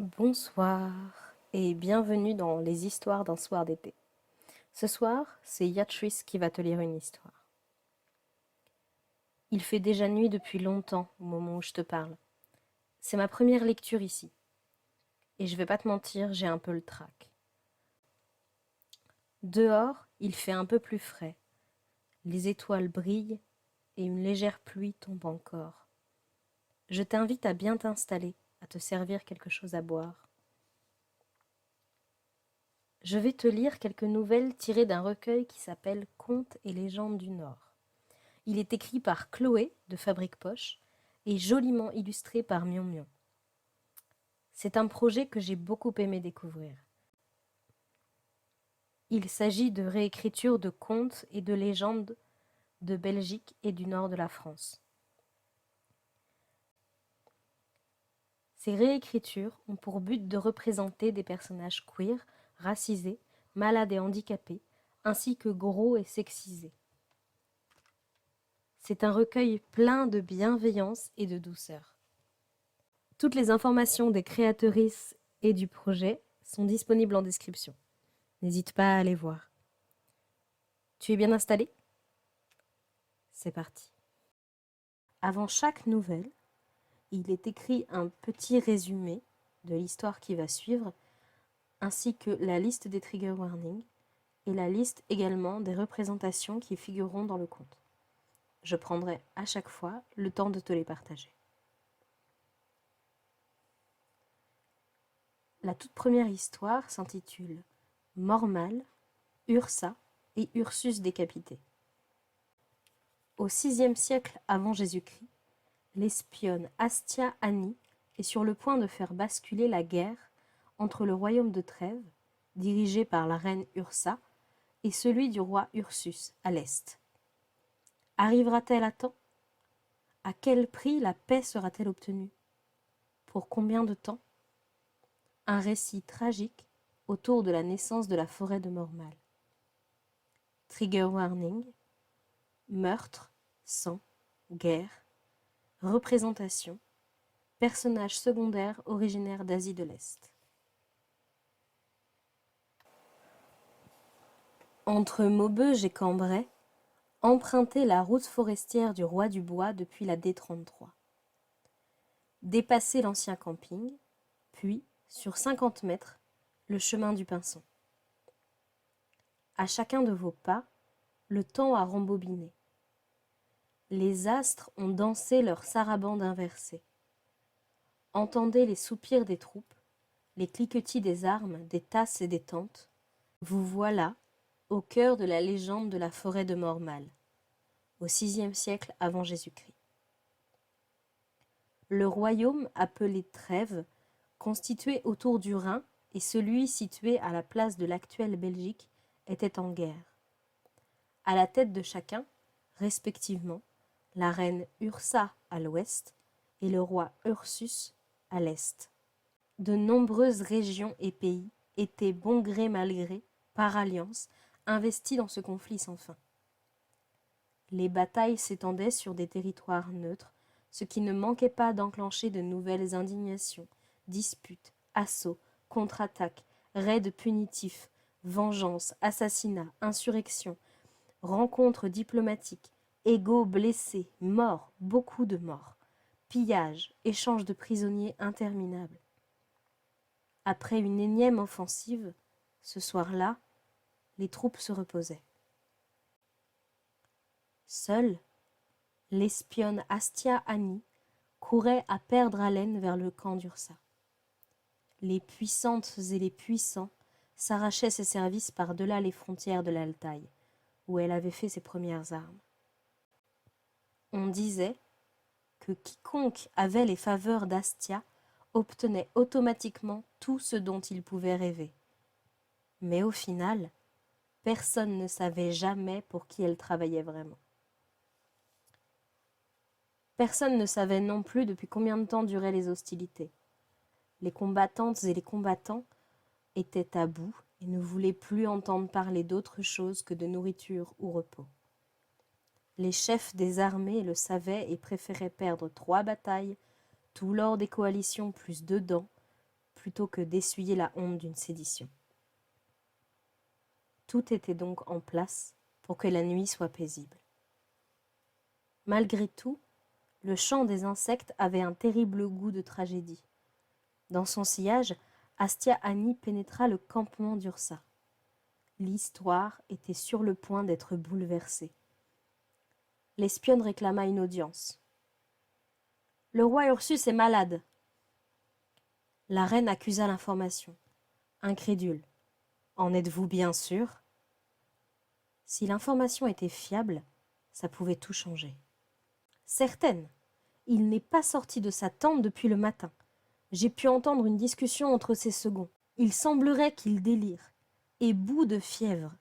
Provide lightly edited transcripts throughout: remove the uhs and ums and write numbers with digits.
Bonsoir et bienvenue dans les histoires d'un soir d'été. Ce soir, c'est Yatrice qui va te lire une histoire. Il fait déjà nuit depuis longtemps au moment où je te parle. C'est ma première lecture ici. Et je vais pas te mentir, j'ai un peu le trac. Dehors, il fait un peu plus frais. Les étoiles brillent et une légère pluie tombe encore. Je t'invite à bien t'installer, à te servir quelque chose à boire. Je vais te lire quelques nouvelles tirées d'un recueil qui s'appelle Contes et légendes du Nord. Il est écrit par Chloé de Fabrique Poche et joliment illustré par Mion Mion. C'est un projet que j'ai beaucoup aimé découvrir. Il s'agit de réécriture de contes et de légendes de Belgique et du nord de la France. Ces réécritures ont pour but de représenter des personnages queer, racisés, malades et handicapés, ainsi que gros et sexisés. C'est un recueil plein de bienveillance et de douceur. Toutes les informations des créatrices et du projet sont disponibles en description. N'hésite pas à aller voir. Tu es bien installé ? C'est parti. Avant chaque nouvelle, il est écrit un petit résumé de l'histoire qui va suivre, ainsi que la liste des trigger warnings et la liste également des représentations qui figureront dans le conte. Je prendrai à chaque fois le temps de te les partager. La toute première histoire s'intitule Mormal, Ursa et Ursus décapité. Au VIe siècle avant Jésus-Christ, l'espionne Astia Annie est sur le point de faire basculer la guerre entre le royaume de Trèves, dirigé par la reine Ursa, et celui du roi Ursus, à l'est. Arrivera-t-elle à temps ? À quel prix la paix sera-t-elle obtenue ? Pour combien de temps ? Un récit tragique autour de la naissance de la forêt de Mormal. Trigger warning, meurtre, sang, guerre, représentation, personnage secondaire originaire d'Asie de l'Est. Entre Maubeuge et Cambrai, empruntez la route forestière du Roi du Bois depuis la D33. Dépassez l'ancien camping, puis, sur 50 mètres, le chemin du Pinson. À chacun de vos pas, le temps a rembobiné. Les astres ont dansé leur sarabande inversée. Entendez les soupirs des troupes, les cliquetis des armes, des tasses et des tentes. Vous voilà au cœur de la légende de la forêt de Mormal, au VIe siècle avant Jésus-Christ. Le royaume appelé Trèves, constitué autour du Rhin, et celui situé à la place de l'actuelle Belgique, étaient en guerre. À la tête de chacun, respectivement, la reine Ursa à l'ouest et le roi Ursus à l'est. De nombreuses régions et pays étaient bon gré mal gré, par alliance, investis dans ce conflit sans fin. Les batailles s'étendaient sur des territoires neutres, ce qui ne manquait pas d'enclencher de nouvelles indignations, disputes, assauts, contre-attaques, raids punitifs, vengeances, assassinats, insurrections, rencontres diplomatiques, égaux blessés, morts, beaucoup de morts, pillages, échanges de prisonniers interminables. Après une énième offensive, ce soir-là, les troupes se reposaient. Seule, l'espionne Astia Annie courait à perdre haleine vers le camp d'Ursa. Les puissantes et les puissants s'arrachaient ses services par-delà les frontières de l'Altaï, où elle avait fait ses premières armes. On disait que quiconque avait les faveurs d'Astia obtenait automatiquement tout ce dont il pouvait rêver. Mais au final, personne ne savait jamais pour qui elle travaillait vraiment. Personne ne savait non plus depuis combien de temps duraient les hostilités. Les combattantes et les combattants étaient à bout et ne voulaient plus entendre parler d'autre chose que de nourriture ou repos. Les chefs des armées le savaient et préféraient perdre 3 batailles, tout l'or des coalitions plus 2 dents, plutôt que d'essuyer la honte d'une sédition. Tout était donc en place pour que la nuit soit paisible. Malgré tout, le chant des insectes avait un terrible goût de tragédie. Dans son sillage, Astia-Annie pénétra le campement d'Ursa. L'histoire était sur le point d'être bouleversée. L'espionne réclama une audience. « Le roi Ursus est malade. » La reine accusa l'information, incrédule. « En êtes-vous bien sûr ?» Si l'information était fiable, ça pouvait tout changer. « Certaine. Il n'est pas sorti de sa tente depuis le matin. J'ai pu entendre une discussion entre ses seconds. Il semblerait qu'il délire, et bout de fièvre,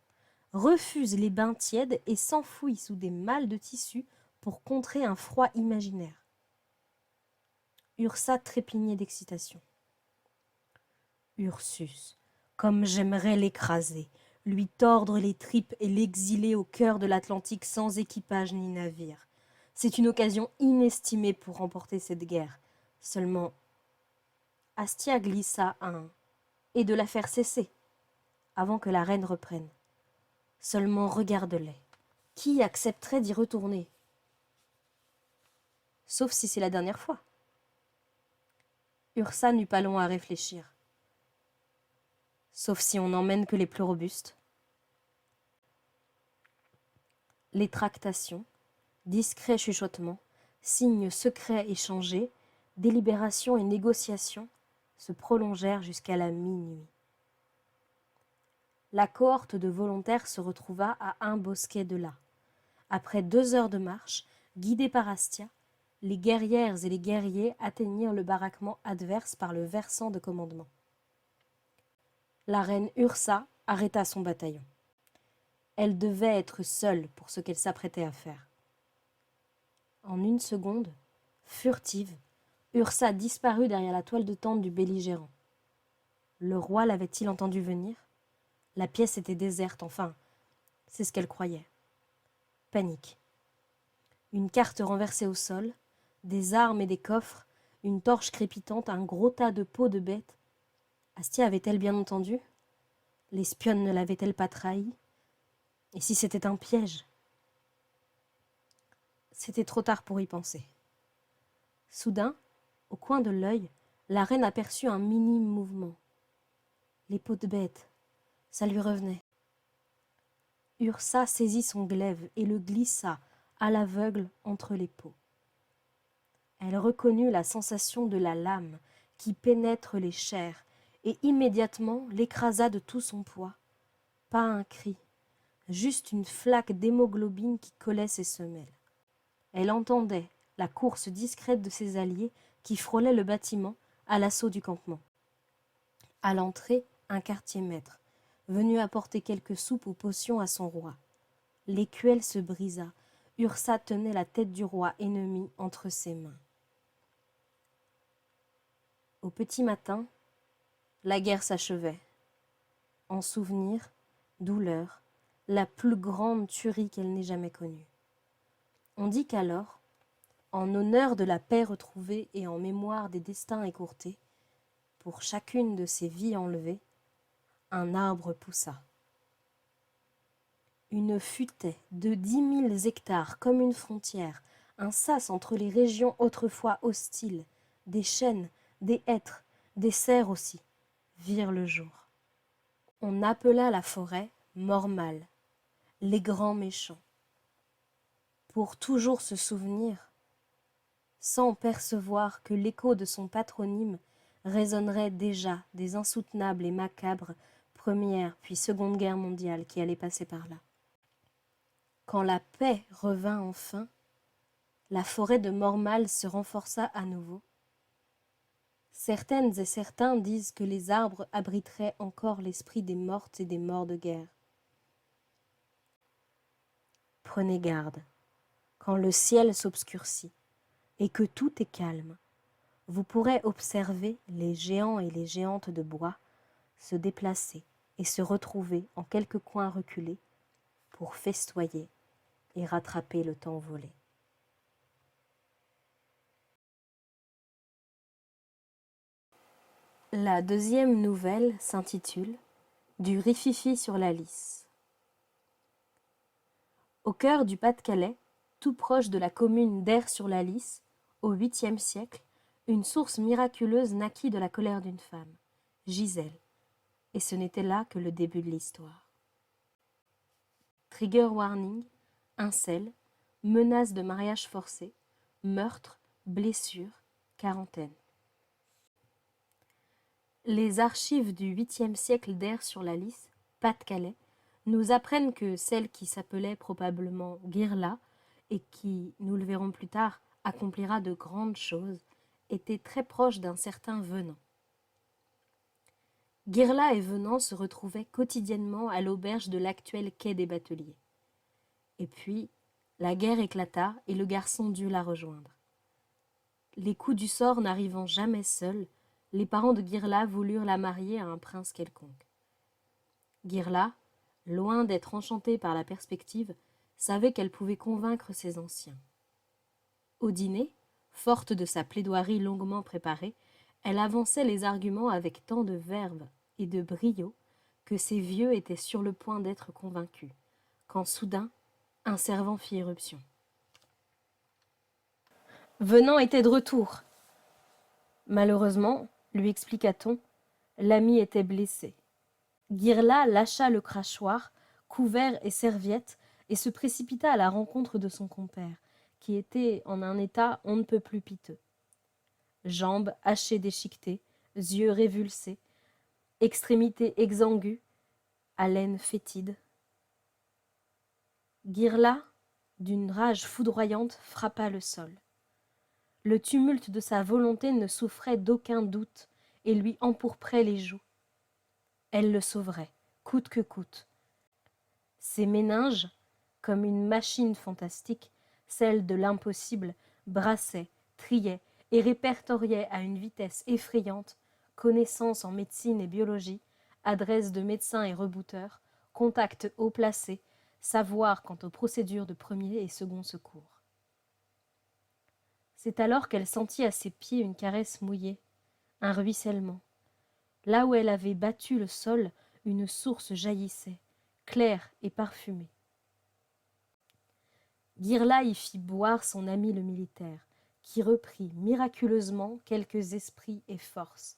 refuse les bains tièdes et s'enfouit sous des malles de tissu pour contrer un froid imaginaire. » Ursa trépignait d'excitation. Ursus, comme j'aimerais l'écraser, lui tordre les tripes et l'exiler au cœur de l'Atlantique sans équipage ni navire. C'est une occasion inestimée pour remporter cette guerre. Seulement, Astia glissa un « et de la faire cesser » avant que la reine reprenne. Seulement regarde-les. Qui accepterait d'y retourner? Sauf si c'est la dernière fois. Ursa n'eut pas long à réfléchir. Sauf si on n'emmène que les plus robustes. Les tractations, discrets chuchotements, signes secrets échangés, délibérations et négociations se prolongèrent jusqu'à la minuit. La cohorte de volontaires se retrouva à un bosquet de là. Après 2 heures de marche, guidés par Astia, les guerrières et les guerriers atteignirent le baraquement adverse par le versant de commandement. La reine Ursa arrêta son bataillon. Elle devait être seule pour ce qu'elle s'apprêtait à faire. En une seconde, furtive, Ursa disparut derrière la toile de tente du belligérant. Le roi l'avait-il entendu venir? La pièce était déserte, enfin, c'est ce qu'elle croyait. Panique. Une carte renversée au sol, des armes et des coffres, une torche crépitante, un gros tas de peaux de bêtes. Astia avait-elle bien entendu? L'espionne ne l'avait-elle pas trahi? Et si c'était un piège? C'était trop tard pour y penser. Soudain, au coin de l'œil, la reine aperçut un minime mouvement. Les peaux de bête, ça lui revenait. Ursa saisit son glaive et le glissa, à l'aveugle, entre les peaux. Elle reconnut la sensation de la lame qui pénètre les chairs et immédiatement l'écrasa de tout son poids. Pas un cri, juste une flaque d'hémoglobine qui collait ses semelles. Elle entendait la course discrète de ses alliés qui frôlaient le bâtiment à l'assaut du campement. À l'entrée, un quartier-maître, venu apporter quelques soupes ou potions à son roi. L'écuelle se brisa. Ursa tenait la tête du roi ennemi entre ses mains. Au petit matin, la guerre s'achevait. En souvenir, douleur, la plus grande tuerie qu'elle n'ait jamais connue. On dit qu'alors, en honneur de la paix retrouvée et en mémoire des destins écourtés, pour chacune de ces vies enlevées, un arbre poussa. Une futaie de 10 000 hectares comme une frontière, un sas entre les régions autrefois hostiles, des chênes, des hêtres, des cerfs aussi, virent le jour. On appela la forêt Mormal, les grands méchants. Pour toujours se souvenir, sans percevoir que l'écho de son patronyme résonnerait déjà des insoutenables et macabres Première puis Seconde Guerre mondiale qui allaient passer par là. Quand la paix revint enfin, la forêt de Mormal se renforça à nouveau. Certaines et certains disent que les arbres abriteraient encore l'esprit des mortes et des morts de guerre. Prenez garde, quand le ciel s'obscurcit et que tout est calme, vous pourrez observer les géants et les géantes de bois se déplacer et se retrouver en quelques coins reculés pour festoyer et rattraper le temps volé. La deuxième nouvelle s'intitule « Du rififi sur la Lys ». Au cœur du Pas-de-Calais, tout proche de la commune d'Aire-sur-la-Lys, au 8e siècle, une source miraculeuse naquit de la colère d'une femme, Gisèle, et ce n'était là que le début de l'histoire. Trigger warning, incel, menace de mariage forcé, meurtre, blessure, quarantaine. Les archives du 8e siècle d'Aire-sur-la-Lys, Pas-de-Calais, nous apprennent que celle qui s'appelait probablement Guirla et qui, nous le verrons plus tard, accomplira de grandes choses, était très proche d'un certain Venant. Guirla et Venant se retrouvaient quotidiennement à l'auberge de l'actuel quai des Bateliers. Et puis, la guerre éclata et le garçon dut la rejoindre. Les coups du sort n'arrivant jamais seuls, les parents de Guirla voulurent la marier à un prince quelconque. Guirla, loin d'être enchantée par la perspective, savait qu'elle pouvait convaincre ses anciens. Au dîner, forte de sa plaidoirie longuement préparée, elle avançait les arguments avec tant de verve et de brio que ses vieux étaient sur le point d'être convaincus, quand soudain un servant fit irruption. Venant était de retour. Malheureusement, lui expliqua-t-on, l'ami était blessé. Guirla lâcha le crachoir, couvert et serviette, et se précipita à la rencontre de son compère, qui était en un état on ne peut plus piteux. Jambes hachées déchiquetées, yeux révulsés, extrémités exangues, haleine fétide. Guirla, d'une rage foudroyante, frappa le sol. Le tumulte de sa volonté ne souffrait d'aucun doute et lui empourprait les joues. Elle le sauverait, coûte que coûte. Ses méninges, comme une machine fantastique, celle de l'impossible, brassaient, triaient et répertoriaient à une vitesse effrayante connaissances en médecine et biologie, adresse de médecins et rebouteurs, contacts haut placés, savoir quant aux procédures de premier et second secours. C'est alors qu'elle sentit à ses pieds une caresse mouillée, un ruissellement. Là où elle avait battu le sol, une source jaillissait, claire et parfumée. Guirla y fit boire son ami le militaire, qui reprit miraculeusement quelques esprits et forces,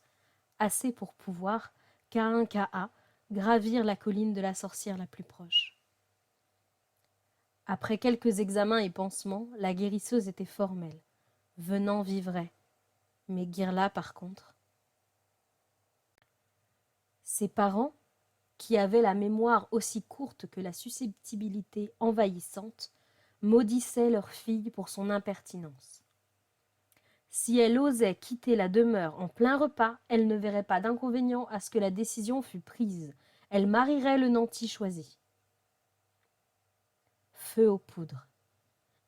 assez pour pouvoir, qu'à un qu'à a, gravir la colline de la sorcière la plus proche. Après quelques examens et pansements, la guérisseuse était formelle. Venant vivrait. Mais Guirla, par contre. Ses parents, qui avaient la mémoire aussi courte que la susceptibilité envahissante, maudissaient leur fille pour son impertinence. Si elle osait quitter la demeure en plein repas, elle ne verrait pas d'inconvénient à ce que la décision fût prise. Elle marierait le nanti choisi. Feu aux poudres.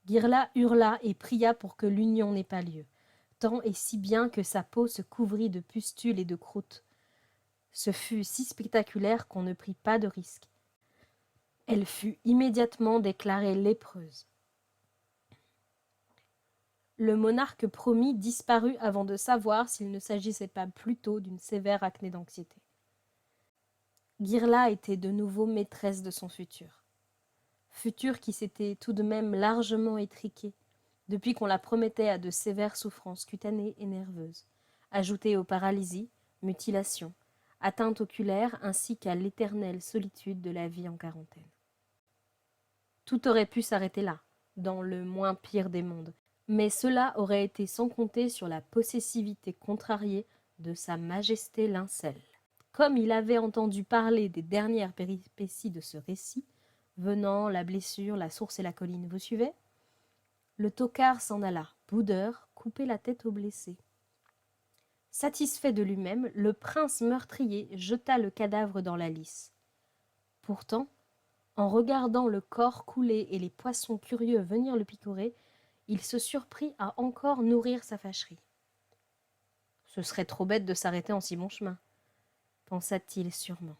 Guirla hurla et pria pour que l'union n'ait pas lieu, tant et si bien que sa peau se couvrit de pustules et de croûtes. Ce fut si spectaculaire qu'on ne prit pas de risque. Elle fut immédiatement déclarée lépreuse. Le monarque promis disparut avant de savoir s'il ne s'agissait pas plutôt d'une sévère acné d'anxiété. Guirla était de nouveau maîtresse de son futur. Futur qui s'était tout de même largement étriqué, depuis qu'on la promettait à de sévères souffrances cutanées et nerveuses, ajoutées aux paralysies, mutilations, atteintes oculaires ainsi qu'à l'éternelle solitude de la vie en quarantaine. Tout aurait pu s'arrêter là, dans le moins pire des mondes, mais cela aurait été sans compter sur la possessivité contrariée de sa majesté Lincel. Comme il avait entendu parler des dernières péripéties de ce récit, Venant, la blessure, la source et la colline, vous suivez? Le tocard s'en alla, boudeur, couper la tête au blessé. Satisfait de lui-même, le prince meurtrier jeta le cadavre dans la Lys. Pourtant, en regardant le corps couler et les poissons curieux venir le picorer, il se surprit à encore nourrir sa fâcherie. Ce serait trop bête de s'arrêter en si bon chemin, pensa-t-il sûrement.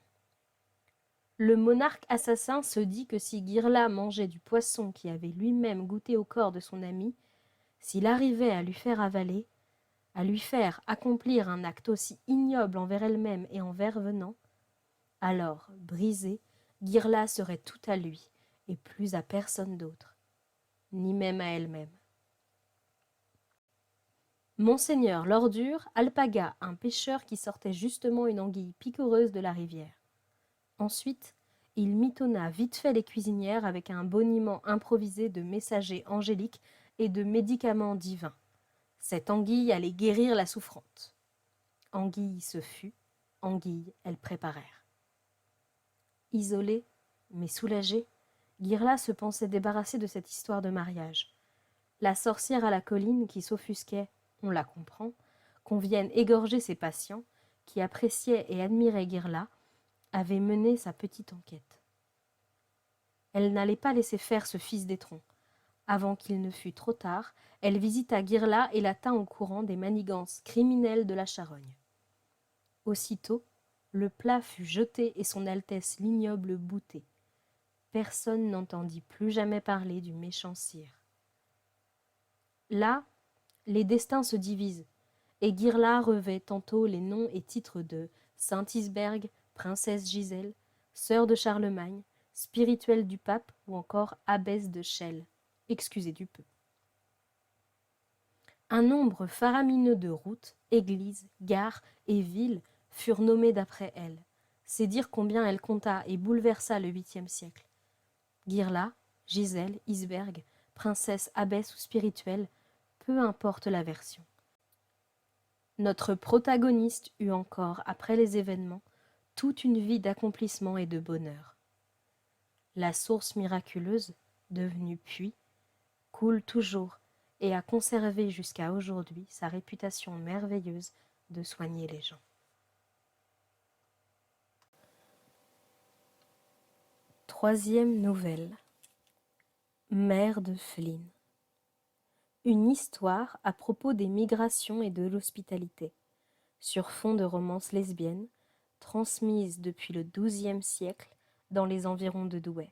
Le monarque assassin se dit que si Guirla mangeait du poisson qui avait lui-même goûté au corps de son ami, s'il arrivait à lui faire avaler, à lui faire accomplir un acte aussi ignoble envers elle-même et envers Venant, alors, brisée, Ghirla serait tout à lui, et plus à personne d'autre, ni même à elle-même. Monseigneur Lordure alpagua un pêcheur qui sortait justement une anguille picoreuse de la rivière. Ensuite, il mitonna vite fait les cuisinières avec un boniment improvisé de messagers angéliques et de médicaments divins. Cette anguille allait guérir la souffrante. Anguille ce fut, anguille elles préparèrent. Isolée, mais soulagée, Ghirla se pensait débarrassée de cette histoire de mariage. La sorcière à la colline qui s'offusquait, on la comprend, qu'on vienne égorger ses patients, qui appréciaient et admiraient Ghirla, avait mené sa petite enquête. Elle n'allait pas laisser faire ce fils d'étron. Avant qu'il ne fût trop tard, elle visita Ghirla et la tint au courant des manigances criminelles de la charogne. Aussitôt, le plat fut jeté et son Altesse l'ignoble bouté. Personne n'entendit plus jamais parler du méchant sire. Là, les destins se divisent, et Ghirla revêt tantôt les noms et titres de Saint-Isbergue, princesse Gisèle, sœur de Charlemagne, spirituelle du pape ou encore abbesse de Chelles. Excusez du peu. Un nombre faramineux de routes, églises, gares et villes furent nommées d'après elle. C'est dire combien elle compta et bouleversa le 8e siècle. Ghirla, Gisèle, Isbergue, princesse, abbesse ou spirituelle, peu importe la version. Notre protagoniste eut encore, après les événements, toute une vie d'accomplissement et de bonheur. La source miraculeuse, devenue puits, coule toujours et a conservé jusqu'à aujourd'hui sa réputation merveilleuse de soigner les gens. Troisième nouvelle. Mère de Flynn. Une histoire à propos des migrations et de l'hospitalité, sur fond de romances lesbiennes, transmise depuis le XIIe siècle dans les environs de Douai.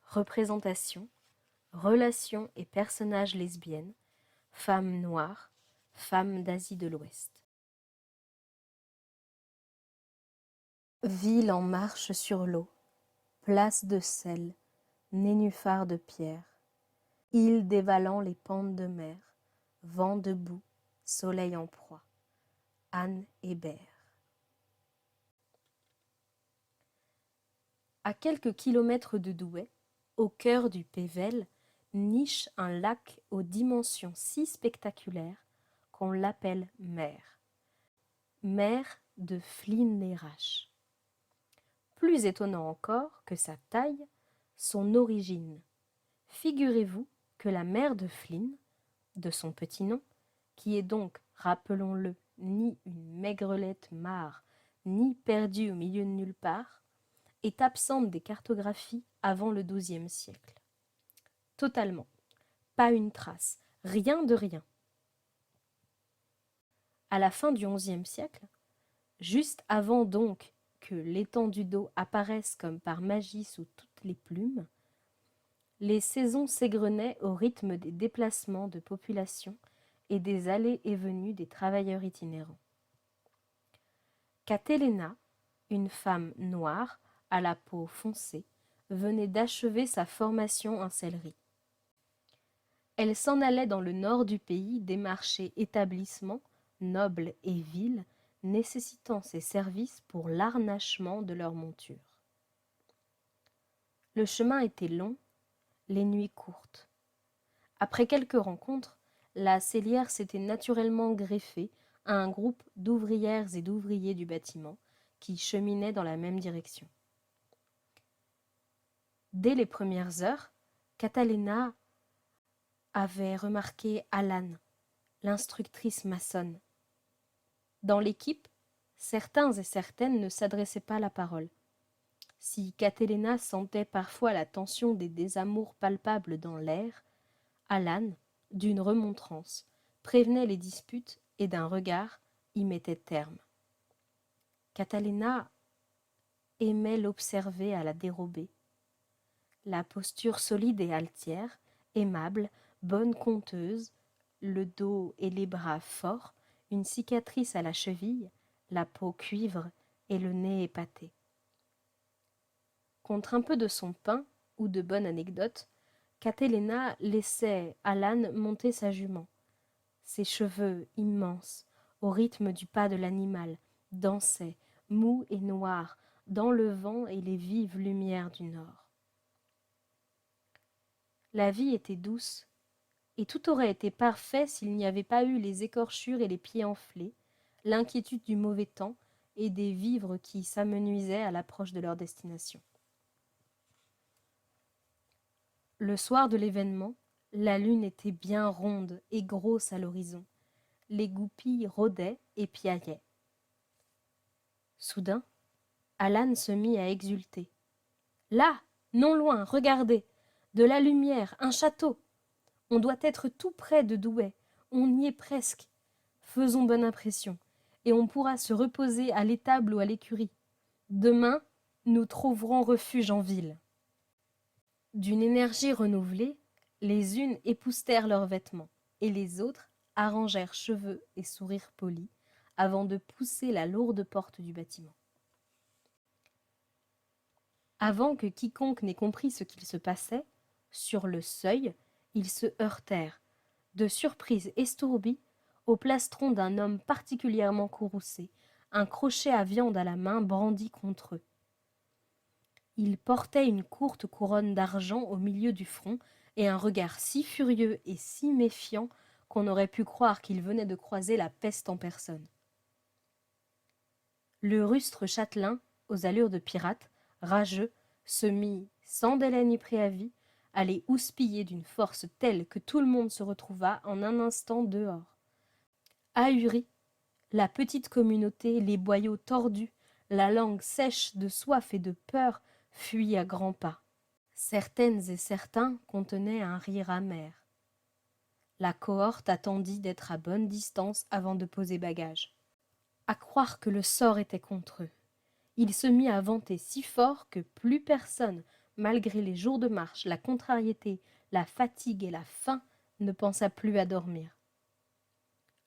Représentation, relations et personnages lesbiennes, femmes noires, femmes d'Asie de l'Ouest. Ville en marche sur l'eau, place de sel, nénuphars de pierre, île dévalant les pentes de mer, vent debout, soleil en proie, Anne Hébert. À quelques kilomètres de Douai, au cœur du Pével, niche un lac aux dimensions si spectaculaires qu'on l'appelle mer. Mer de Flynn-les-Raches. Plus étonnant encore que sa taille, son origine. Figurez-vous que la mère de Flynn, de son petit nom, qui est donc, rappelons-le, ni une maigrelette mare, ni perdue au milieu de nulle part, est absente des cartographies avant le XIIe siècle. Totalement. Pas une trace, rien de rien. À la fin du XIe siècle, juste avant donc que l'étendue d'eau apparaisse comme par magie sous toutes les plumes, les saisons s'égrenaient au rythme des déplacements de population et des allées et venues des travailleurs itinérants. Catilina, une femme noire, à la peau foncée, venait d'achever sa formation en sellerie. Elle s'en allait dans le nord du pays démarcher établissements, nobles et villes, nécessitant ses services pour l'harnachement de leurs montures. Le chemin était long, les nuits courtes. Après quelques rencontres, la sellière s'était naturellement greffée à un groupe d'ouvrières et d'ouvriers du bâtiment qui cheminaient dans la même direction. Dès les premières heures, Catalina avait remarqué Alan, l'instructrice maçonne. Dans l'équipe, certains et certaines ne s'adressaient pas la parole. Si Catalina sentait parfois la tension des désamours palpables dans l'air, Alan, d'une remontrance, prévenait les disputes et d'un regard y mettait terme. Catalina aimait l'observer à la dérobée. La posture solide et altière, aimable, bonne conteuse, le dos et les bras forts, une cicatrice à la cheville, la peau cuivre et le nez épaté. Contre un peu de son pain ou de bonnes anecdotes, Catilina laissait Alan monter sa jument. Ses cheveux immenses, au rythme du pas de l'animal, dansaient, mous et noirs, dans le vent et les vives lumières du nord. La vie était douce, et tout aurait été parfait s'il n'y avait pas eu les écorchures et les pieds enflés, l'inquiétude du mauvais temps et des vivres qui s'amenuisaient à l'approche de leur destination. Le soir de l'événement, la lune était bien ronde et grosse à l'horizon. Les goupilles rôdaient et piaillaient. Soudain, Alan se mit à exulter. « Là, non loin, regardez, de la lumière, un château. On doit être tout près de Douai, on y est presque. Faisons bonne impression, et on pourra se reposer à l'étable ou à l'écurie. Demain, nous trouverons refuge en ville. » D'une énergie renouvelée, les unes époustèrent leurs vêtements, et les autres arrangèrent cheveux et sourires polis avant de pousser la lourde porte du bâtiment. Avant que quiconque n'ait compris ce qu'il se passait, sur le seuil, ils se heurtèrent, de surprise estourdie, au plastron d'un homme particulièrement courroucé, un crochet à viande à la main brandi contre eux. Il portait une courte couronne d'argent au milieu du front et un regard si furieux et si méfiant qu'on aurait pu croire qu'il venait de croiser la peste en personne. Le rustre châtelain, aux allures de pirate, rageux, se mit, sans délai ni préavis, à les houspiller d'une force telle que tout le monde se retrouva en un instant dehors. Ahurie, la petite communauté, les boyaux tordus, la langue sèche de soif et de peur, fuit à grands pas. Certaines et certains contenaient un rire amer. La cohorte attendit d'être à bonne distance avant de poser bagage. À croire que le sort était contre eux. Il se mit à vanter si fort que plus personne, malgré les jours de marche, la contrariété, la fatigue et la faim, ne pensa plus à dormir.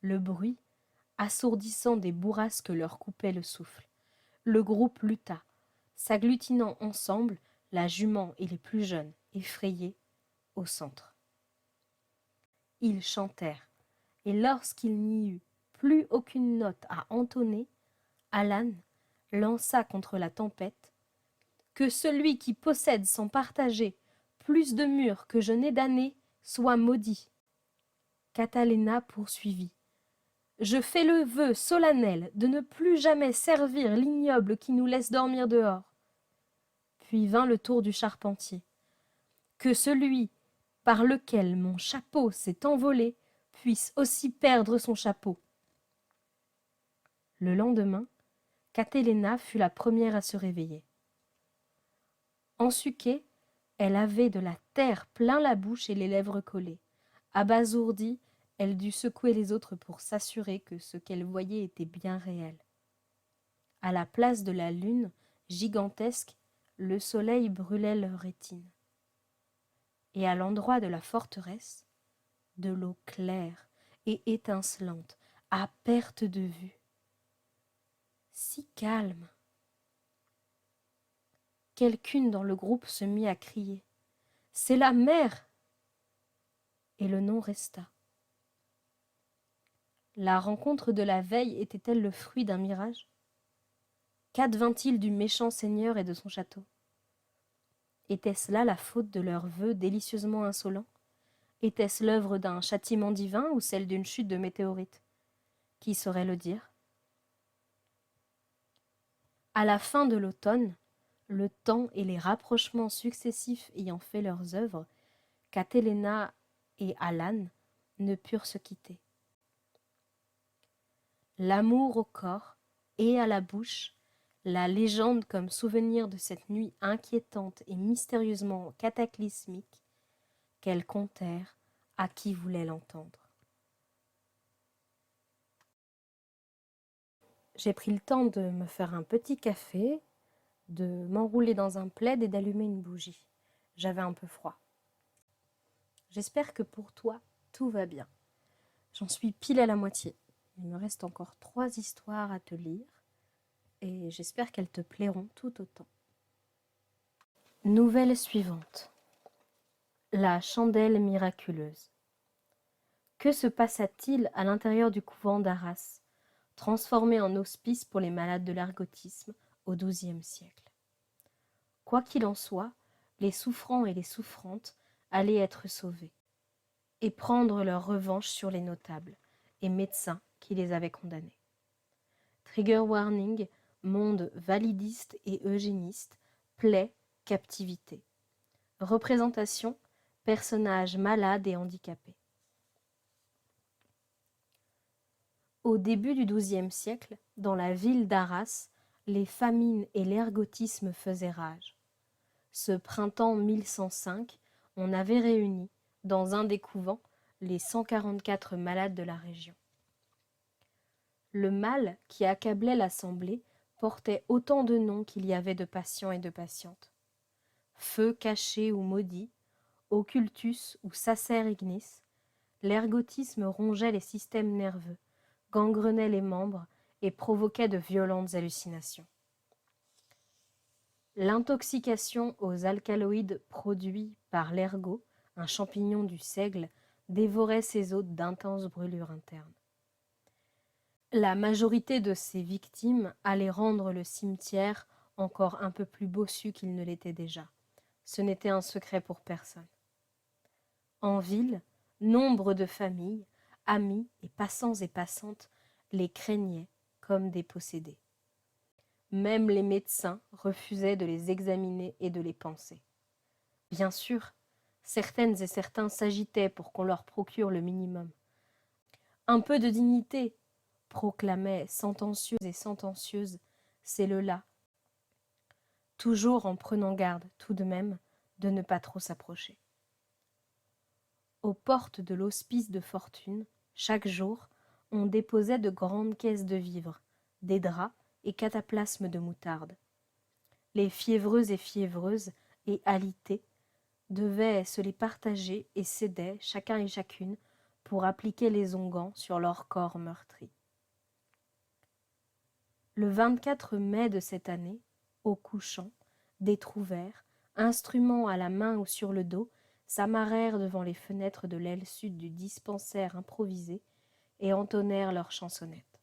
Le bruit, assourdissant des bourrasques, leur coupait le souffle. Le groupe lutta, s'agglutinant ensemble, la jument et les plus jeunes, effrayés, au centre. Ils chantèrent, et lorsqu'il n'y eut plus aucune note à entonner, Alan lança contre la tempête « Que celui qui possède sans partager plus de murs que je n'ai d'années soit maudit. » Catalina poursuivit. « Je fais le vœu solennel de ne plus jamais servir l'ignoble qui nous laisse dormir dehors. » Puis vint le tour du charpentier. « Que celui par lequel mon chapeau s'est envolé puisse aussi perdre son chapeau. » Le lendemain, Catilina fut la première à se réveiller. Ensuquée, elle avait de la terre plein la bouche et les lèvres collées. Abasourdie, elle dut secouer les autres pour s'assurer que ce qu'elle voyait était bien réel. À la place de la lune, gigantesque, le soleil brûlait leur rétine. Et à l'endroit de la forteresse, de l'eau claire et étincelante, à perte de vue. Si calme. Quelqu'une dans le groupe se mit à crier « C'est la mer !» Et le nom resta. La rencontre de la veille était-elle le fruit d'un mirage? Qu'advint-il du méchant seigneur et de son château? Était-ce là la faute de leurs vœux délicieusement insolents? Était-ce l'œuvre d'un châtiment divin ou celle d'une chute de météorite? Qui saurait le dire? À la fin de l'automne, le temps et les rapprochements successifs ayant fait leurs œuvres, Catilina et Alan ne purent se quitter. L'amour au corps et à la bouche, la légende comme souvenir de cette nuit inquiétante et mystérieusement cataclysmique qu'elles contèrent à qui voulait l'entendre. J'ai pris le temps de me faire un petit café, de m'enrouler dans un plaid et d'allumer une bougie. J'avais un peu froid. J'espère que pour toi, tout va bien. J'en suis pile à la moitié. Il me reste encore 3 histoires à te lire et j'espère qu'elles te plairont tout autant. Nouvelle suivante. La chandelle miraculeuse. Que se passa-t-il à l'intérieur du couvent d'Arras, transformé en hospice pour les malades de l'ergotisme au XIIe siècle? Quoi qu'il en soit, les souffrants et les souffrantes allaient être sauvés et prendre leur revanche sur les notables et médecins qui les avaient condamnés. Trigger warning, monde validiste et eugéniste, plaie, captivité. Représentation, personnages malades et handicapés. Au début du XIIe siècle, dans la ville d'Arras, les famines et l'ergotisme faisaient rage. Ce printemps 1105, on avait réuni, dans un des couvents, les 144 malades de la région. Le mal qui accablait l'assemblée portait autant de noms qu'il y avait de patients et de patientes. Feu caché ou maudit, occultus ou sacer ignis, l'ergotisme rongeait les systèmes nerveux, gangrenait les membres et provoquait de violentes hallucinations. L'intoxication aux alcaloïdes produits par l'ergot, un champignon du seigle, dévorait ses hôtes d'intenses brûlures internes. La majorité de ces victimes allait rendre le cimetière encore un peu plus bossu qu'il ne l'était déjà. Ce n'était un secret pour personne. En ville, nombre de familles, amis et passants et passantes les craignaient comme des possédés. Même les médecins refusaient de les examiner et de les panser. Bien sûr, certaines et certains s'agitaient pour qu'on leur procure le minimum. Un peu de dignité, proclamaient sentencieux et sentencieuses, c'est le là, toujours en prenant garde tout de même de ne pas trop s'approcher. Aux portes de l'hospice de fortune, chaque jour, on déposait de grandes caisses de vivres, des draps et cataplasmes de moutarde. Les fiévreux et fiévreuses et alités devaient se les partager et s'aidaient, chacun et chacune, pour appliquer les onguents sur leur corps meurtri. Le 24 mai de cette année, au couchant, des trouvères, instruments à la main ou sur le dos, s'amarrèrent devant les fenêtres de l'aile sud du dispensaire improvisé et entonnèrent leurs chansonnettes.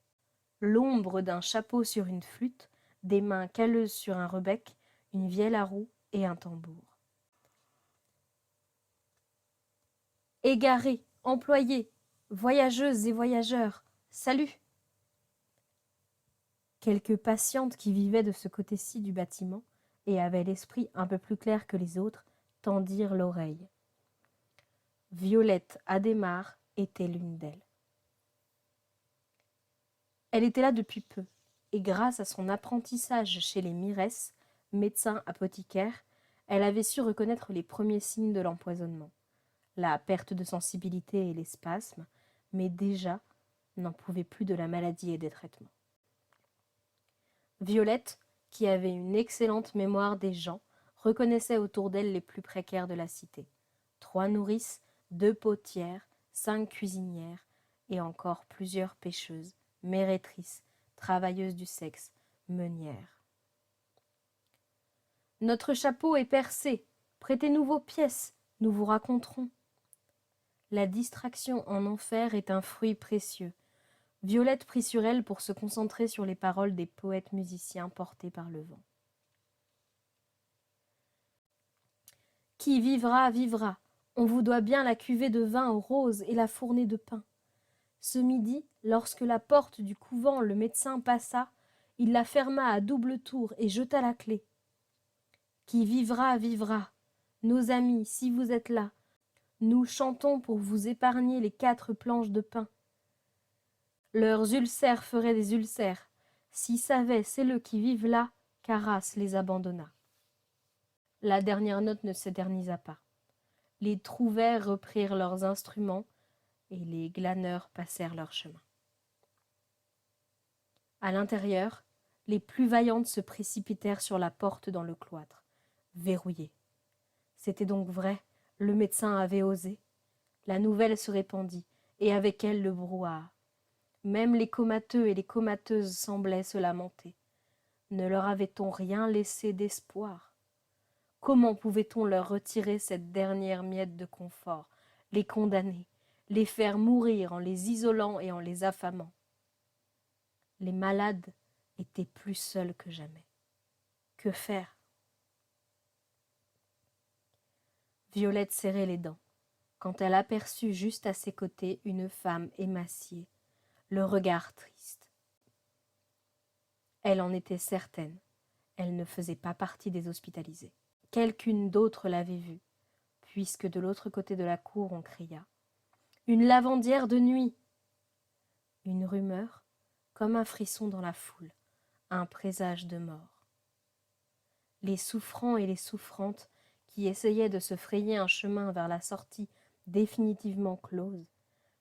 L'ombre d'un chapeau sur une flûte, des mains calleuses sur un rebec, une vielle à roue et un tambour. Égarés, employés, voyageuses et voyageurs, salut! Quelques patientes qui vivaient de ce côté-ci du bâtiment et avaient l'esprit un peu plus clair que les autres tendirent l'oreille. Violette Adhémar était l'une d'elles. Elle était là depuis peu, et grâce à son apprentissage chez les Mirès, médecins apothicaires, elle avait su reconnaître les premiers signes de l'empoisonnement, la perte de sensibilité et les spasmes, mais déjà n'en pouvait plus de la maladie et des traitements. Violette, qui avait une excellente mémoire des gens, reconnaissait autour d'elle les plus précaires de la cité. 3 nourrices, 2 potières, 5 cuisinières et encore plusieurs pêcheuses, mérétrices, travailleuses du sexe, meunières. « Notre chapeau est percé, prêtez-nous vos pièces, nous vous raconterons. » La distraction en enfer est un fruit précieux. Violette prit sur elle pour se concentrer sur les paroles des poètes musiciens portés par le vent. Qui vivra, vivra. On vous doit bien la cuvée de vin aux roses et la fournée de pain. Ce midi, lorsque la porte du couvent le médecin passa, il la ferma à double tour et jeta la clé. Qui vivra, vivra. Nos amis, si vous êtes là, nous chantons pour vous épargner les 4 planches de pain. Leurs ulcères feraient des ulcères. Si savaient celles qui vivent là, qu'Arras les abandonna. La dernière note ne s'éternisa pas. Les trouvères reprirent leurs instruments et les glaneurs passèrent leur chemin. À l'intérieur, les plus vaillantes se précipitèrent sur la porte dans le cloître, verrouillée. C'était donc vrai, le médecin avait osé. La nouvelle se répandit, et avec elle le brouhaha. Même les comateux et les comateuses semblaient se lamenter. Ne leur avait-on rien laissé d'espoir? Comment pouvait-on leur retirer cette dernière miette de confort, les condamner, les faire mourir en les isolant et en les affamant? Les malades étaient plus seuls que jamais. Que faire? Violette serrait les dents, quand elle aperçut juste à ses côtés une femme émaciée, le regard triste. Elle en était certaine, elle ne faisait pas partie des hospitalisés. Quelqu'une d'autre l'avait vue, puisque de l'autre côté de la cour on cria « Une lavandière de nuit !» Une rumeur, comme un frisson dans la foule, un présage de mort. Les souffrants et les souffrantes qui essayaient de se frayer un chemin vers la sortie définitivement close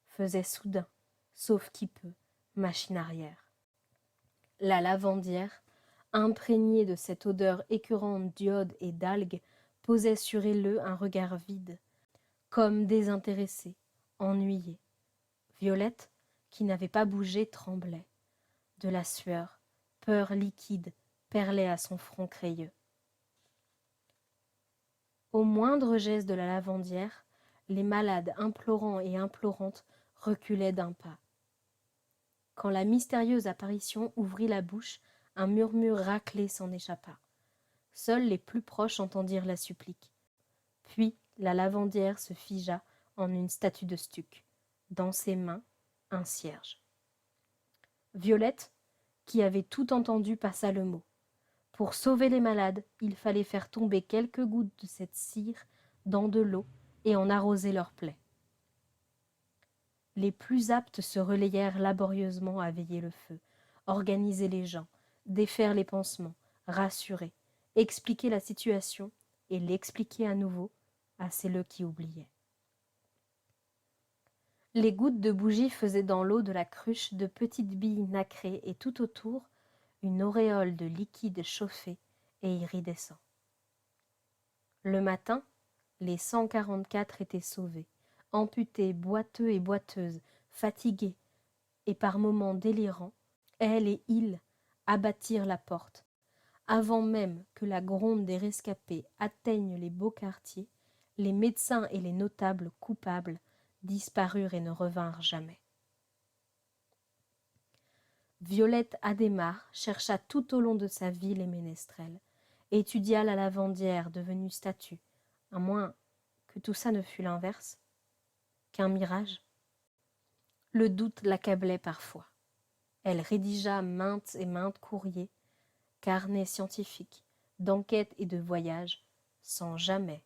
faisaient soudain, sauf qui peut, machine arrière. La lavandière, imprégnée de cette odeur écœurante d'iode et d'algues, posait sur eux un regard vide, comme désintéressé, ennuyé. Violette, qui n'avait pas bougé, tremblait. De la sueur, peur liquide, perlait à son front crayeux. Au moindre geste de la lavandière, les malades implorants et implorantes reculaient d'un pas. Quand la mystérieuse apparition ouvrit la bouche, un murmure raclé s'en échappa. Seuls les plus proches entendirent la supplique. Puis la lavandière se figea en une statue de stuc. Dans ses mains, un cierge. Violette, qui avait tout entendu, passa le mot. Pour sauver les malades, il fallait faire tomber quelques gouttes de cette cire dans de l'eau et en arroser leurs plaies. Les plus aptes se relayèrent laborieusement à veiller le feu, organiser les gens, défaire les pansements, rassurer, expliquer la situation et l'expliquer à nouveau à celles qui oubliaient. Les gouttes de bougie faisaient dans l'eau de la cruche de petites billes nacrées et tout autour une auréole de liquide chauffé et iridescent. Le matin, les 144 étaient sauvés, amputés, boiteux et boiteuses, fatigués, et par moments délirants, elle et il abattirent la porte. Avant même que la gronde des rescapés atteigne les beaux quartiers, les médecins et les notables coupables disparurent et ne revinrent jamais. Violette Adhémar chercha tout au long de sa vie les ménestrels, étudia la lavandière devenue statue, à moins que tout ça ne fût l'inverse, qu'un mirage. Le doute l'accablait parfois. Elle rédigea maintes et maintes courriers, carnets scientifiques, d'enquêtes et de voyages, sans jamais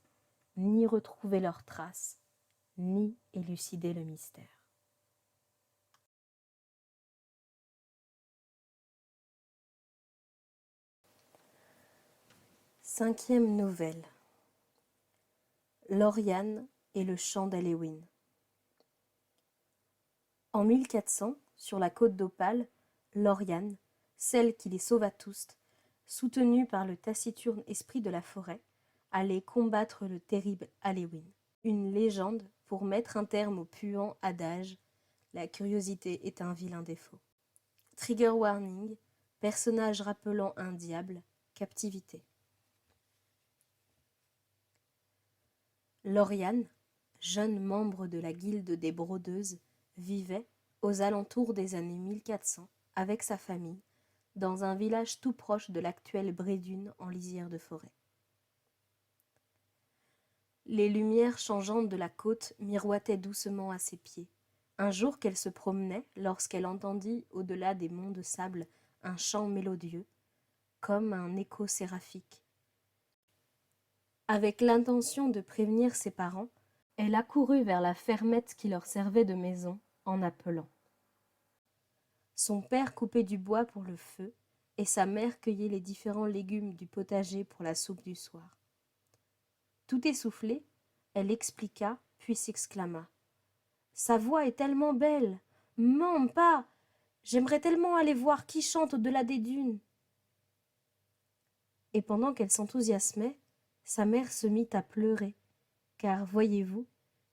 ni retrouver leurs traces, ni élucider le mystère. Cinquième nouvelle. Lauriane et le chant d'Halloween. En 1400, sur la côte d'Opale, Lauriane, celle qui les sauva tous, soutenue par le taciturne esprit de la forêt, allait combattre le terrible Halloween. Une légende pour mettre un terme au puant adage « La curiosité est un vilain défaut ». Trigger warning, personnage rappelant un diable, captivité. Lauriane, jeune membre de la guilde des brodeuses, vivait, aux alentours des années 1400, avec sa famille, dans un village tout proche de l'actuelle Brédune en lisière de forêt. Les lumières changeantes de la côte miroitaient doucement à ses pieds. Un jour qu'elle se promenait, lorsqu'elle entendit, au-delà des monts de sable, un chant mélodieux, comme un écho séraphique. Avec l'intention de prévenir ses parents, elle accourut vers la fermette qui leur servait de maison, en appelant. Son père coupait du bois pour le feu, et sa mère cueillait les différents légumes du potager pour la soupe du soir. Tout essoufflée, elle expliqua, puis s'exclama. « Sa voix est tellement belle! Mens pas! J'aimerais tellement aller voir qui chante au-delà des dunes! » Et pendant qu'elle s'enthousiasmait, sa mère se mit à pleurer, car, voyez-vous,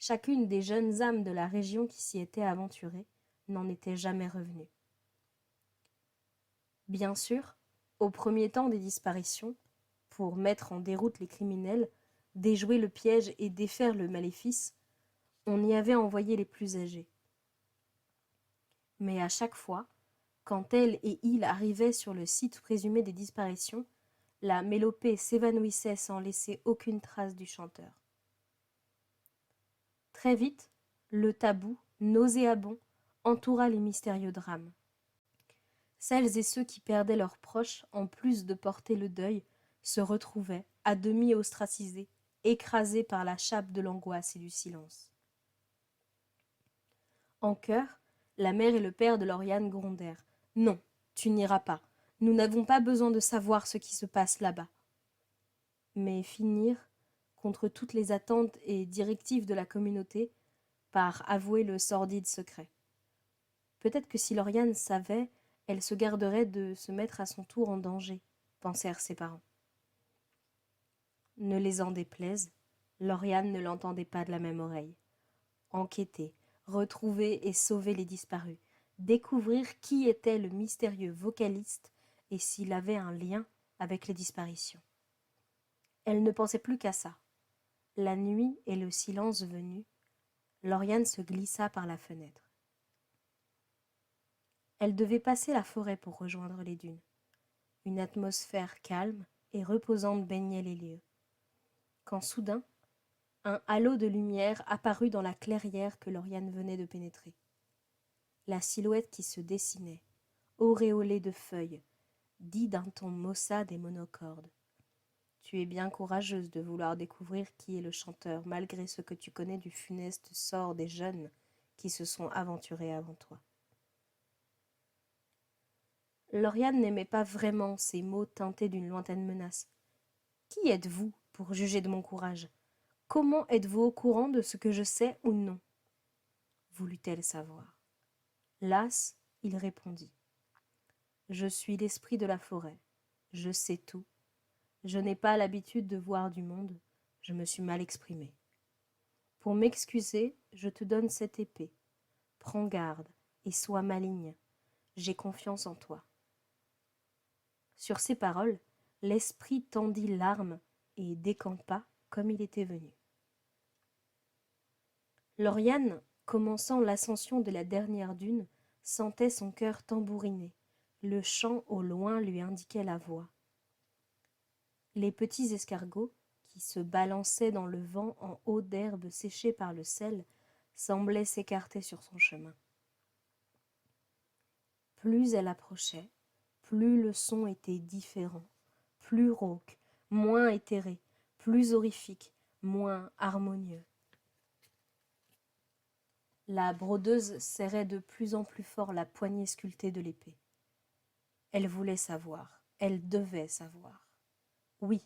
chacune des jeunes âmes de la région qui s'y étaient aventurées n'en était jamais revenue. Bien sûr, au premier temps des disparitions, pour mettre en déroute les criminels, déjouer le piège et défaire le maléfice, on y avait envoyé les plus âgés. Mais à chaque fois, quand elle et il arrivaient sur le site présumé des disparitions, la mélopée s'évanouissait sans laisser aucune trace du chanteur. Très vite, le tabou, nauséabond, entoura les mystérieux drames. Celles et ceux qui perdaient leurs proches, en plus de porter le deuil, se retrouvaient, à demi ostracisés, écrasés par la chape de l'angoisse et du silence. En chœur, la mère et le père de Lauriane grondèrent. « Non, tu n'iras pas. Nous n'avons pas besoin de savoir ce qui se passe là-bas. » Mais finirent, contre toutes les attentes et directives de la communauté, par avouer le sordide secret. Peut-être que si Lauriane savait, elle se garderait de se mettre à son tour en danger, pensèrent ses parents. Ne les en déplaise, Lauriane ne l'entendait pas de la même oreille. Enquêter, retrouver et sauver les disparus, découvrir qui était le mystérieux vocaliste et s'il avait un lien avec les disparitions. Elle ne pensait plus qu'à ça. La nuit et le silence venus, Lauriane se glissa par la fenêtre. Elle devait passer la forêt pour rejoindre les dunes. Une atmosphère calme et reposante baignait les lieux. Quand soudain, un halo de lumière apparut dans la clairière que Lauriane venait de pénétrer. La silhouette qui se dessinait, auréolée de feuilles, dit d'un ton maussade et monocorde. Tu es bien courageuse de vouloir découvrir qui est le chanteur, malgré ce que tu connais du funeste sort des jeunes qui se sont aventurés avant toi. Lauriane n'aimait pas vraiment ces mots teintés d'une lointaine menace. Qui êtes-vous pour juger de mon courage ? Comment êtes-vous au courant de ce que je sais ou non ? Voulut-elle savoir. Las, il répondit. Je suis l'esprit de la forêt. Je sais tout. Je n'ai pas l'habitude de voir du monde. Je me suis mal exprimé. Pour m'excuser, je te donne cette épée. Prends garde et sois maligne. J'ai confiance en toi. Sur ces paroles, l'esprit tendit l'arme et décampa comme il était venu. Lauriane, commençant l'ascension de la dernière dune, sentait son cœur tambouriner. Le chant au loin lui indiquait la voie. Les petits escargots, qui se balançaient dans le vent en haut d'herbes séchées par le sel, semblaient s'écarter sur son chemin. Plus elle approchait, plus le son était différent, plus rauque, moins éthéré, plus horrifique, moins harmonieux. La brodeuse serrait de plus en plus fort la poignée sculptée de l'épée. Elle voulait savoir, elle devait savoir. Oui,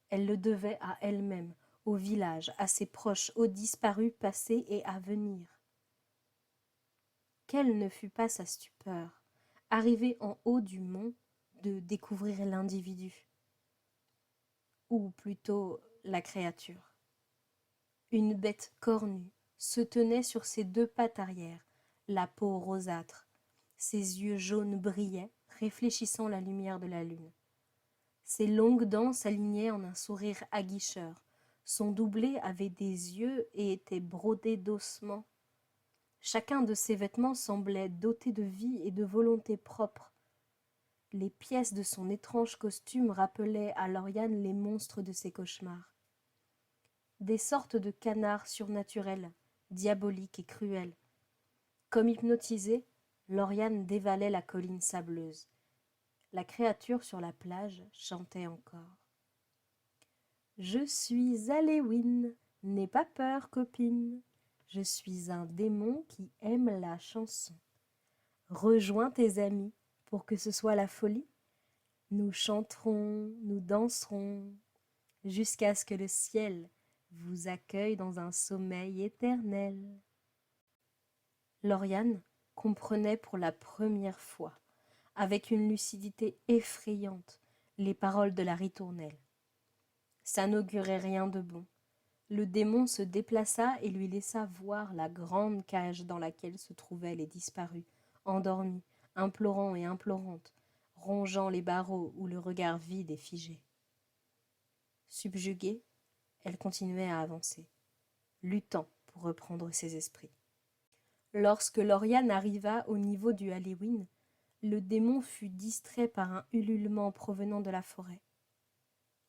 elle le devait à elle-même, au village, à ses proches, aux disparus passés et à venir. Quelle ne fut pas sa stupeur, arrivée en haut du mont, de découvrir l'individu, ou plutôt la créature. Une bête cornue se tenait sur ses deux pattes arrière, la peau rosâtre. Ses yeux jaunes brillaient, réfléchissant la lumière de la lune. Ses longues dents s'alignaient en un sourire aguicheur. Son doublet avait des yeux et était brodé d'ossements. Chacun de ses vêtements semblait doté de vie et de volonté propre. Les pièces de son étrange costume rappelaient à Lauriane les monstres de ses cauchemars. Des sortes de canards surnaturels, diaboliques et cruels. Comme hypnotisée, Lauriane dévalait la colline sableuse. La créature sur la plage chantait encore. « Je suis Halloween, n'aie pas peur, copine. Je suis un démon qui aime la chanson. Rejoins tes amis pour que ce soit la folie. Nous chanterons, nous danserons, jusqu'à ce que le ciel vous accueille dans un sommeil éternel. » Lauriane comprenait pour la première fois, avec une lucidité effrayante, les paroles de la ritournelle. Ça n'augurait rien de bon. le démon se déplaça et lui laissa voir la grande cage dans laquelle se trouvaient les disparus, endormis, implorant et implorantes, rongeant les barreaux où le regard vide et figé. Subjuguée, elle continuait à avancer, luttant pour reprendre ses esprits. Lorsque Lauriane arriva au niveau du Halloween, le démon fut distrait par un ululement provenant de la forêt.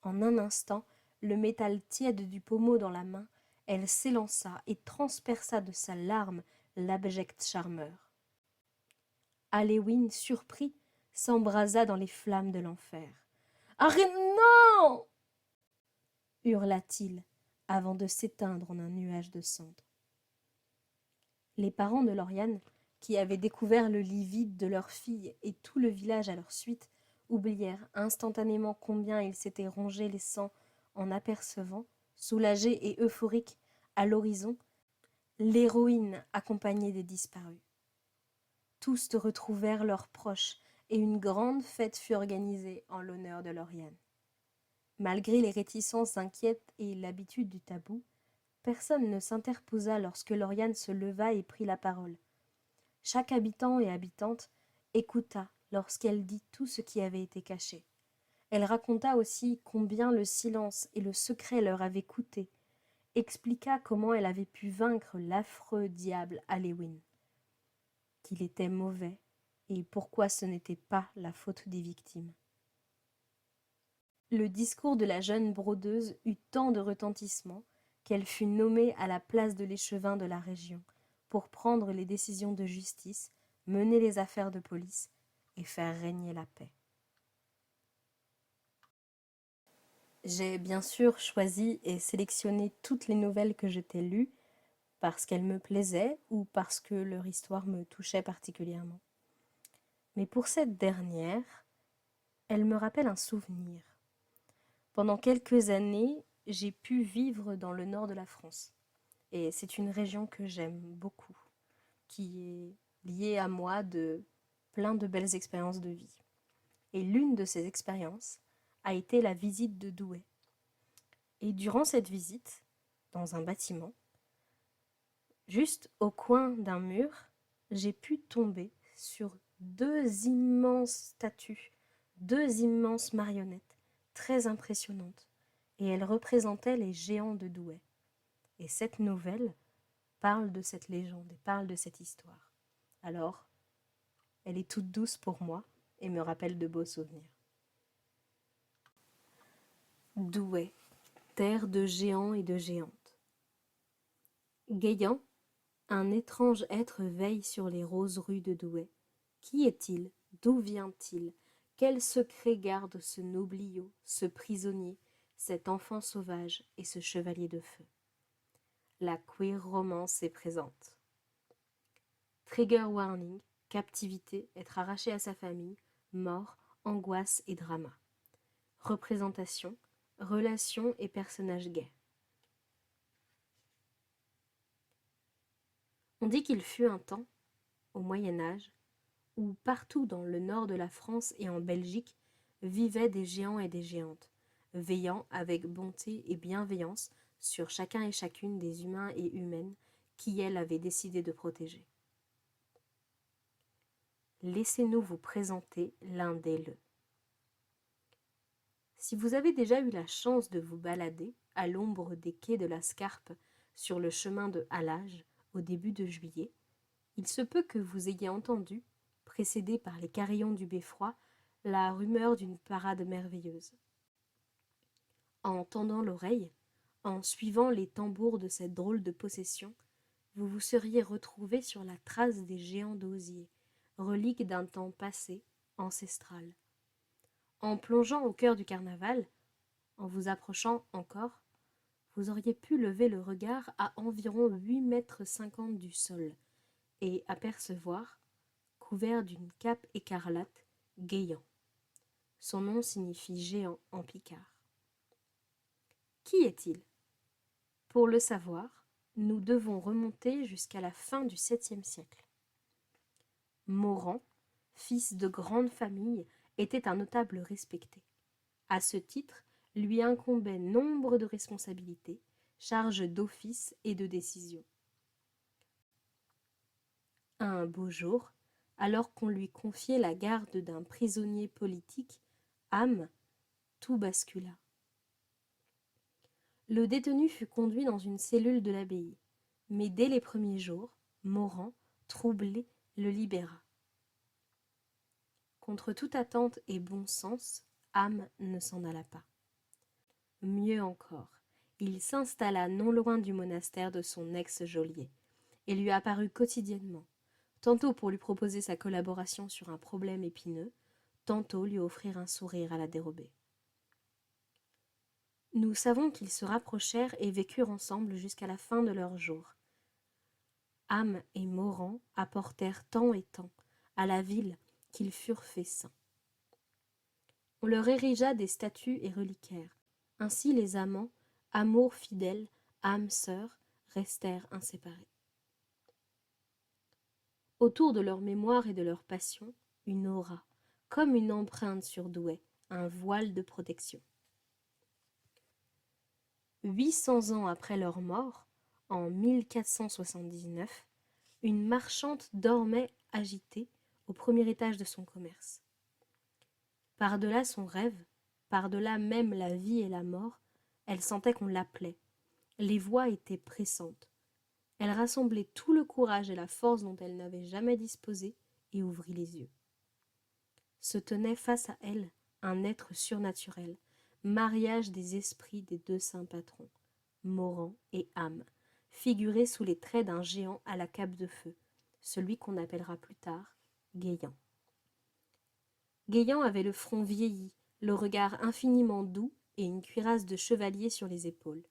En un instant, le métal tiède du pommeau dans la main, elle s'élança et transperça de sa larme l'abject charmeur. Halloween, surpris, s'embrasa dans les flammes de l'enfer. « Arrête, non !» hurla-t-il, avant de s'éteindre en un nuage de cendres. Les parents de Lauriane, qui avaient découvert le lit vide de leur fille et tout le village à leur suite, oublièrent instantanément combien ils s'étaient rongé les sangs en apercevant, soulagés et euphoriques, à l'horizon, l'héroïne accompagnée des disparus. Tous retrouvèrent leurs proches et une grande fête fut organisée en l'honneur de Lauriane. Malgré les réticences inquiètes et l'habitude du tabou, personne ne s'interposa lorsque Lauriane se leva et prit la parole. Chaque habitant et habitante écouta lorsqu'elle dit tout ce qui avait été caché. Elle raconta aussi combien le silence et le secret leur avaient coûté, expliqua comment elle avait pu vaincre l'affreux diable Halloween, qu'il était mauvais et pourquoi ce n'était pas la faute des victimes. Le discours de la jeune brodeuse eut tant de retentissement qu'elle fut nommée à la place de l'échevin de la région pour prendre les décisions de justice, mener les affaires de police et faire régner la paix. J'ai bien sûr choisi et sélectionné toutes les nouvelles que je t'ai lues parce qu'elles me plaisaient ou parce que leur histoire me touchait particulièrement. Mais pour cette dernière, elle me rappelle un souvenir. Pendant quelques années, j'ai pu vivre dans le nord de la France. Et c'est une région que j'aime beaucoup, qui est liée à moi de plein de belles expériences de vie. Et l'une de ces expériences a été la visite de Douai. Et durant cette visite, dans un bâtiment, juste au coin d'un mur, j'ai pu tomber sur deux immenses statues, deux immenses marionnettes, très impressionnantes, et elles représentaient les géants de Douai. Et cette nouvelle parle de cette légende et parle de cette histoire. Alors, elle est toute douce pour moi et me rappelle de beaux souvenirs. Douai, terre de géants et de géantes. Guéant, un étrange être veille sur les roses rues de Douai. Qui est-il? D'où vient-il? Quel secret garde ce nobliau, ce prisonnier, cet enfant sauvage et ce chevalier de feu? La queer romance est présente. Trigger warning, captivité, être arraché à sa famille, mort, angoisse et drama. Représentation, relations et personnages gays. On dit qu'il fut un temps, au Moyen-Âge, où partout dans le nord de la France et en Belgique vivaient des géants et des géantes, veillant avec bonté et bienveillance sur chacun et chacune des humains et humaines qui elle avait décidé de protéger. Laissez-nous vous présenter l'un d'eux. Si vous avez déjà eu la chance de vous balader à l'ombre des quais de la Scarpe sur le chemin de Halage au début de juillet, il se peut que vous ayez entendu, précédé par les carillons du beffroi, la rumeur d'une parade merveilleuse. En tendant l'oreille, en suivant les tambours de cette drôle de possession, vous vous seriez retrouvé sur la trace des géants d'osier, reliques d'un temps passé, ancestral. En plongeant au cœur du carnaval, en vous approchant encore, vous auriez pu lever le regard à environ 8,50 mètres du sol et apercevoir, couvert d'une cape écarlate, Guéant. Son nom signifie géant en picard. Qui est-il? Pour le savoir, nous devons remonter jusqu'à la fin du 7e siècle. Morand, fils de grande famille, était un notable respecté. À ce titre, lui incombaient nombre de responsabilités, charge d'office et de décision. Un beau jour, alors qu'on lui confiait la garde d'un prisonnier politique, Ham, tout bascula. Le détenu fut conduit dans une cellule de l'abbaye, mais dès les premiers jours, Morand, troublé, le libéra. Contre toute attente et bon sens, Ham ne s'en alla pas. Mieux encore, il s'installa non loin du monastère de son ex-geôlier, et lui apparut quotidiennement, tantôt pour lui proposer sa collaboration sur un problème épineux, tantôt lui offrir un sourire à la dérobée. Nous savons qu'ils se rapprochèrent et vécurent ensemble jusqu'à la fin de leurs jours. Ham et Morand apportèrent tant et tant à la ville qu'ils furent faits saints. On leur érigea des statues et reliquaires. Ainsi les amants, amours fidèles, âmes sœurs, restèrent inséparés. Autour de leur mémoire et de leur passion, une aura, comme une empreinte surdouée, un voile de protection. 800 ans après leur mort, en 1479, une marchande dormait agitée au premier étage de son commerce. Par-delà son rêve, par-delà même la vie et la mort, elle sentait qu'on l'appelait. Les voix étaient pressantes. Elle rassemblait tout le courage et la force dont elle n'avait jamais disposé et ouvrit les yeux. Se tenait face à elle un être surnaturel, mariage des esprits des deux saints patrons, Morand et Ham, figurés sous les traits d'un géant à la cape de feu, celui qu'on appellera plus tard Guéant. Guéant avait le front vieilli, le regard infiniment doux et une cuirasse de chevalier sur les épaules.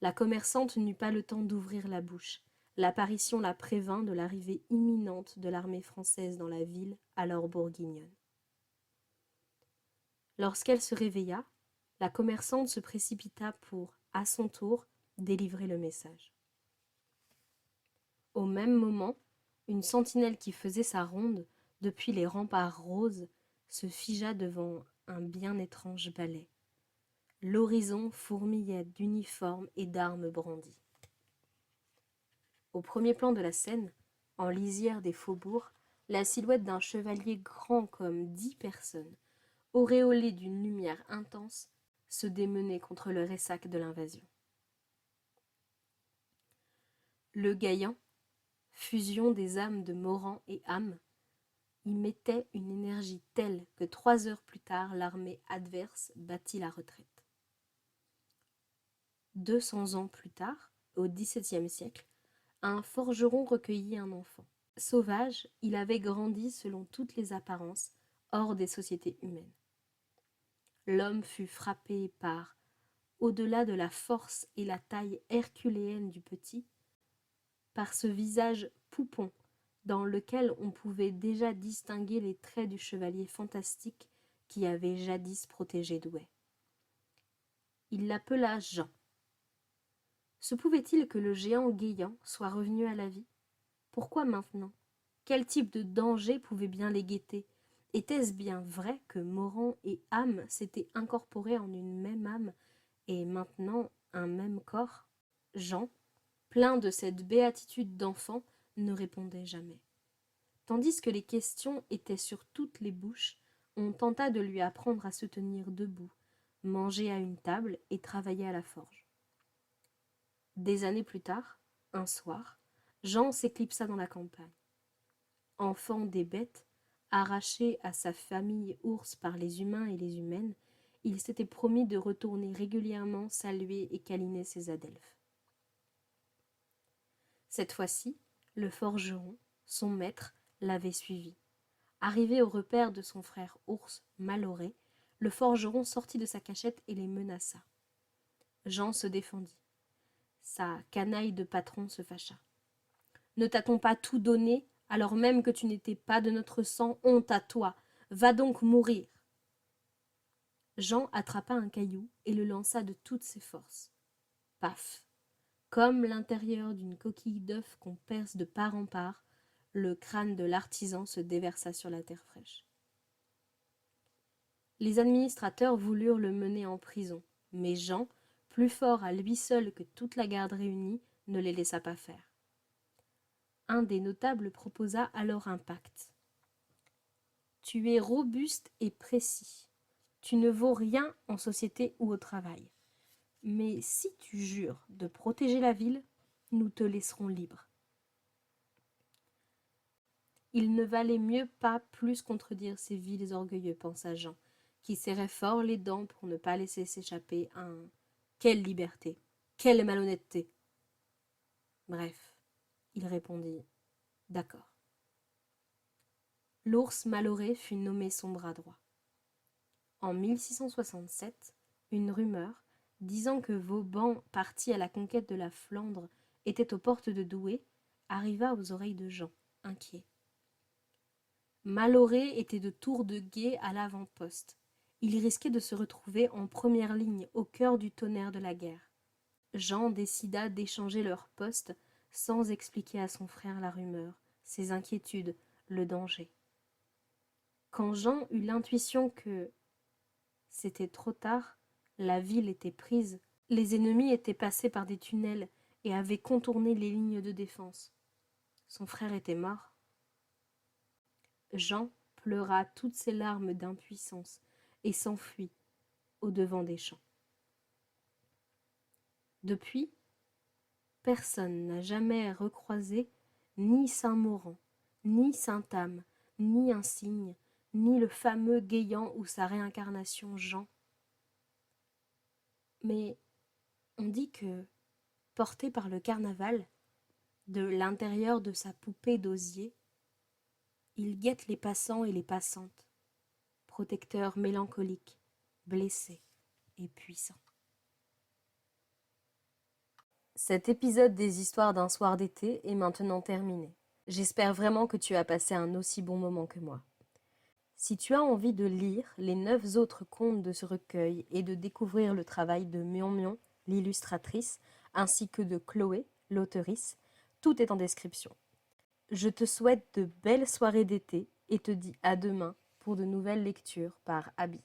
La commerçante n'eut pas le temps d'ouvrir la bouche. L'apparition la prévint de l'arrivée imminente de l'armée française dans la ville, alors bourguignonne. Lorsqu'elle se réveilla, la commerçante se précipita pour, à son tour, délivrer le message. Au même moment, une sentinelle qui faisait sa ronde depuis les remparts roses se figea devant un bien étrange balai. L'horizon fourmillait d'uniformes et d'armes brandies. Au premier plan de la scène, en lisière des faubourgs, la silhouette d'un chevalier grand comme 10 personnes, auréolé d'une lumière intense, se démenait contre le ressac de l'invasion. Le Gaillan, fusion des âmes de Morand et Ham, y mettait une énergie telle que 3 heures plus tard, l'armée adverse battit la retraite. 200 ans plus tard, au XVIIe siècle, un forgeron recueillit un enfant. Sauvage, il avait grandi selon toutes les apparences, hors des sociétés humaines. L'homme fut frappé par, au-delà de la force et la taille herculéenne du petit, par ce visage poupon dans lequel on pouvait déjà distinguer les traits du chevalier fantastique qui avait jadis protégé Douai. Il l'appela Jean. Se pouvait-il que le géant Guéant soit revenu à la vie? Pourquoi maintenant? Quel type de danger pouvait bien les guetter? Était-ce bien vrai que Morand et Ham s'étaient incorporés en une même âme et maintenant un même corps? Jean, plein de cette béatitude d'enfant, ne répondait jamais. Tandis que les questions étaient sur toutes les bouches, on tenta de lui apprendre à se tenir debout, manger à une table et travailler à la forge. Des années plus tard, un soir, Jean s'éclipsa dans la campagne. Enfant des bêtes, arraché à sa famille ours par les humains et les humaines, il s'était promis de retourner régulièrement saluer et câliner ses adelphes. Cette fois-ci, le forgeron, son maître, l'avait suivi. Arrivé au repaire de son frère ours, Maloré, le forgeron sortit de sa cachette et les menaça. Jean se défendit. Sa canaille de patron se fâcha. « Ne t'a-t-on pas tout donné, alors même que tu n'étais pas de notre sang? Honte à toi! Va donc mourir !» Jean attrapa un caillou et le lança de toutes ses forces. Paf! Comme l'intérieur d'une coquille d'œuf qu'on perce de part en part, le crâne de l'artisan se déversa sur la terre fraîche. Les administrateurs voulurent le mener en prison, mais Jean, plus fort à lui seul que toute la garde réunie, ne les laissa pas faire. Un des notables proposa alors un pacte. « Tu es robuste et précis. Tu ne vaux rien en société ou au travail. Mais si tu jures de protéger la ville, nous te laisserons libre. » Il ne valait mieux pas plus contredire ces vils orgueilleux, pensa Jean, qui serrait fort les dents pour ne pas laisser s'échapper un « Quelle liberté! Quelle malhonnêteté !» Bref, il répondit « D'accord. » L'ours Maloré fut nommé son bras droit. En 1667, une rumeur, disant que Vauban, parti à la conquête de la Flandre, était aux portes de Douai, arriva aux oreilles de Jean, inquiet. Maloré était de tour de guet à l'avant-poste. Il risquait de se retrouver en première ligne, au cœur du tonnerre de la guerre. Jean décida d'échanger leur poste sans expliquer à son frère la rumeur, ses inquiétudes, le danger. Quand Jean eut l'intuition que c'était trop tard, la ville était prise, les ennemis étaient passés par des tunnels et avaient contourné les lignes de défense. Son frère était mort. Jean pleura toutes ses larmes d'impuissance et s'enfuit au-devant des champs. Depuis, personne n'a jamais recroisé ni Saint-Maurent, ni Sainte-Âme, ni un cygne, ni le fameux Guéant ou sa réincarnation Jean. Mais on dit que, porté par le carnaval, de l'intérieur de sa poupée d'osier, il guette les passants et les passantes, protecteur mélancolique, blessé et puissant. Cet épisode des histoires d'un soir d'été est maintenant terminé. J'espère vraiment que tu as passé un aussi bon moment que moi. Si tu as envie de lire les 9 autres contes de ce recueil et de découvrir le travail de Mion Mion, l'illustratrice, ainsi que de Chloé, l'auteurice, tout est en description. Je te souhaite de belles soirées d'été et te dis à demain pour de nouvelles lectures par Abby.